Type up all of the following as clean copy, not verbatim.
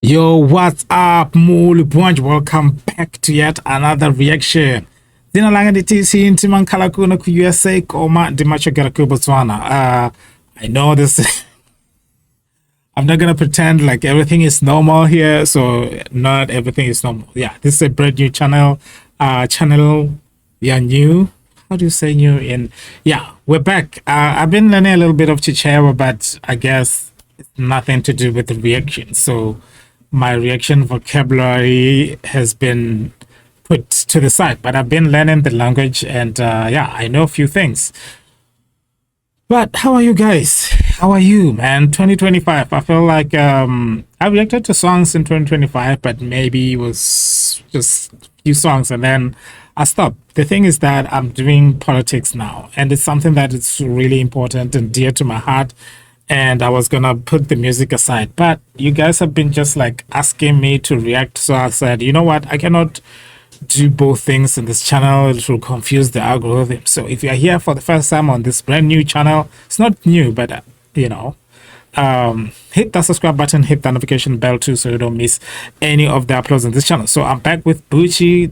Yo, what's up, Muli Bunch? Welcome back to yet another reaction. Dina langa di TC inti man kala kuna ku USA koma di macho gara ku Botswana. I know this. I'm not gonna pretend like everything is normal here, so not everything is normal. Yeah, this is a brand new channel. Yeah, new. How do you say new? Yeah, we're back. I've been learning a little bit of Chichewa, but I guess it's nothing to do with the reaction. So my reaction vocabulary has been put to the side, but I've been learning the language, and yeah, I know a few things. But how are you guys? How are you, man? 2025. I feel like I reacted to songs in 2025, but maybe it was just a few songs and then I stopped. The thing is that I'm doing politics now, and it's something that is really important and dear to my heart. And I was gonna put the music aside, but you guys have been just like asking me to react. So I said, you know what? I cannot do both things in this channel. It will confuse the algorithm. So if you're here for the first time on this brand new channel, it's not new, but you know, hit that subscribe button, hit the notification bell too, so you don't miss any of the uploads on this channel. So I'm back with Bucci.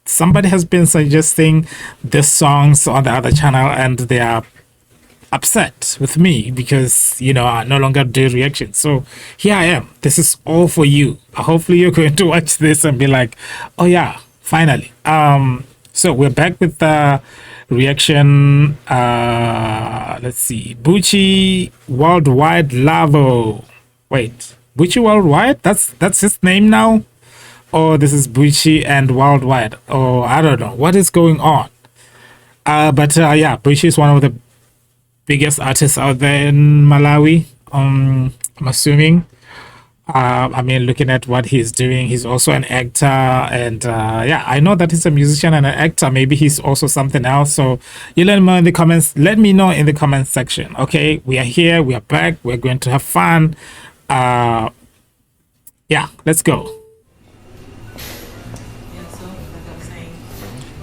Somebody has been suggesting the songs on the other channel, and they are upset with me because, you know, I no longer do reactions. So here I am. This is all for you. Hopefully you're going to watch this and be like, oh yeah, finally. So we're back with the reaction. Let's see, Bucci WorldWide Lovo. Wait, Bucci WorldWide, that's his name now, or this is Bucci and WorldWide, or I don't know what is going on. But yeah, Bucci is one of the biggest artists out there in Malawi. I'm assuming. I mean, looking at what he's doing, he's also an actor, and yeah, I know that he's a musician and an actor. Maybe he's also something else. So you let me know in the comments. Let me know in the comments section. Okay, we are here. We are back. We're going to have fun. Yeah, let's go.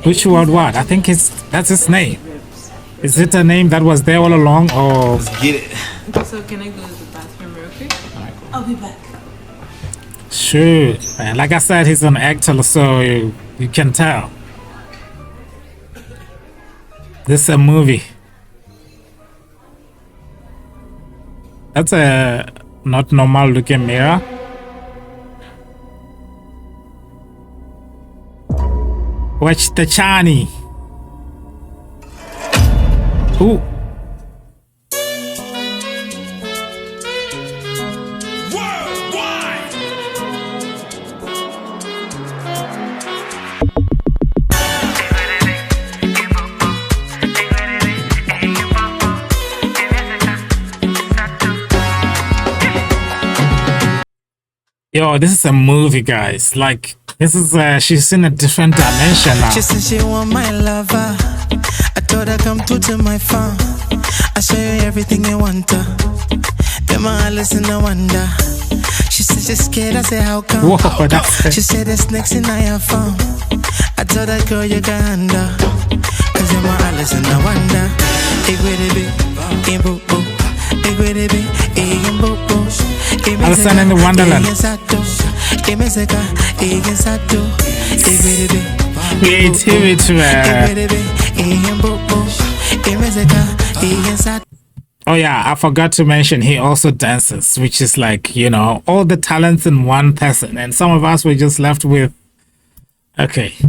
Bucci WorldWide. I think that's his name. Is it a name that was there all along, or? Let's get it. So can I go to the bathroom real quick? I'll be back. Sure. Man, like I said, he's an actor, so you can tell. This is a movie. That's a not normal looking mirror. Watch the Chani. Ooh. Worldwide. Yo, this is a movie, guys. Like, this is she's in a different dimension now. She said she want my lover. I told her come to my phone. I show you everything you want to. Then my listen, no wonder. She said she's scared. I said how come? Whoa, that's She said there's snakes in your phone. I told her girl you can handle. Cause then my listen, no wonder. Alison in the Wonderland. Creativity, man. Oh yeah, I forgot to mention he also dances, which is like, you know, all the talents in one person, and some of us were just left with okay. She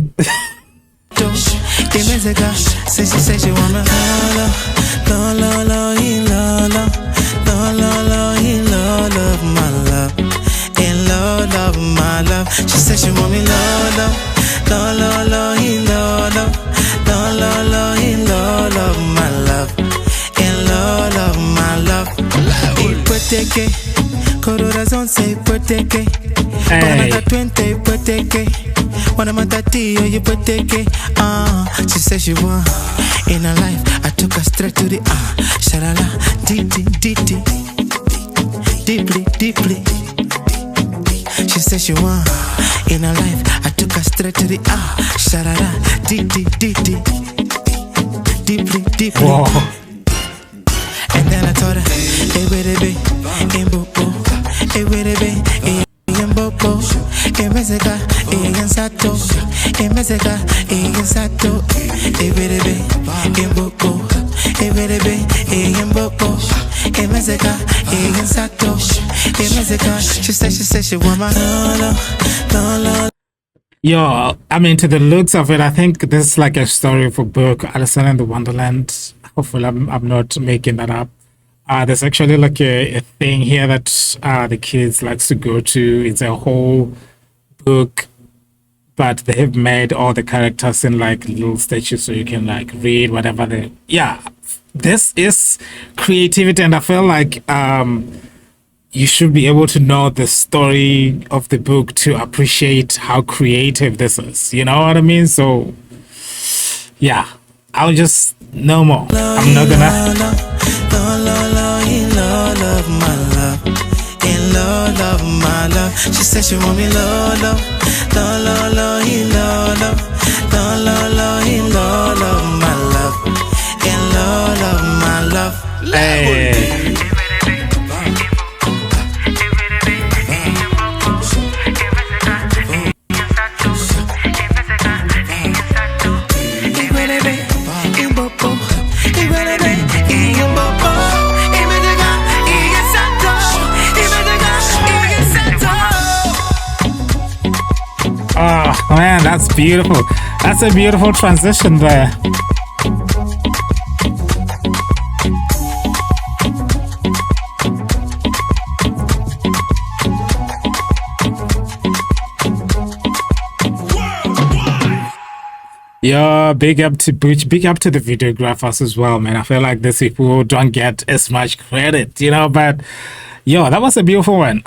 said she want me love, love, love, love, love, love, love, love, love, my love, in love, love, my love. Ipoteke, corazón se ipoteke. Wanna 20 ipoteke. Wanna matatiyo ipoteke. She said she want in her life. I took her straight to the shalala, deeply, deeply, deeply, deeply. She said she want in her life. I took her straight to the sharada, deeply, deeply, deeply, deeply. Whoa. And then I told her, hey, baby, hey, boo, boo, hey, baby, hey, Emezeka, Egansato, Emezeka, Egansato, Eberebe, Embopo, Eberebe, Embopo, Emezeka, Egansato, Emezeka. She said she want my love. Yo, I mean, to the looks of it, I think this is like a story of a book, Alice in the Wonderland. Hopefully, I'm not making that up. There's actually like a thing here that the kids likes to go to. It's a whole book, but they have made all the characters in like little statues so you can like read whatever they. Yeah, this is creativity, and I feel like you should be able to know the story of the book to appreciate how creative this is. You know what I mean? So, yeah, I'll just no more. I'm not gonna. Love, my love. She said she want me love, love, love, love, my love, in love, my love. Hey. Oh man, that's beautiful. That's a beautiful transition there. Yo, big up to Bucci, big up to the videographers as well, man. I feel like these people don't get as much credit, you know, but yo, that was a beautiful one.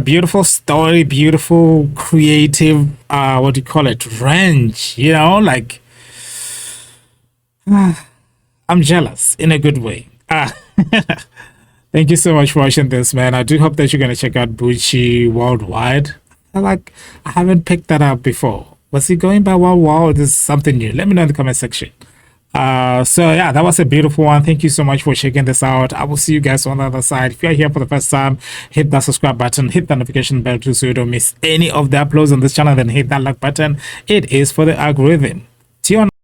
Beautiful story, beautiful, creative, what do you call it? Range, you know, like I'm jealous in a good way. Thank you so much for watching this, man. I do hope that you're gonna check out Bucci WorldWide. I haven't picked that up before. Was he going by WorldWide? This is something new. Let me know in the comment section. So yeah, that was a beautiful one. Thank you so much for checking this out. I will see you guys on the other side. If you're here for the first time, hit that subscribe button, hit that notification bell too so you don't miss any of the uploads on this channel. Then hit that like button. It is for the algorithm. See you on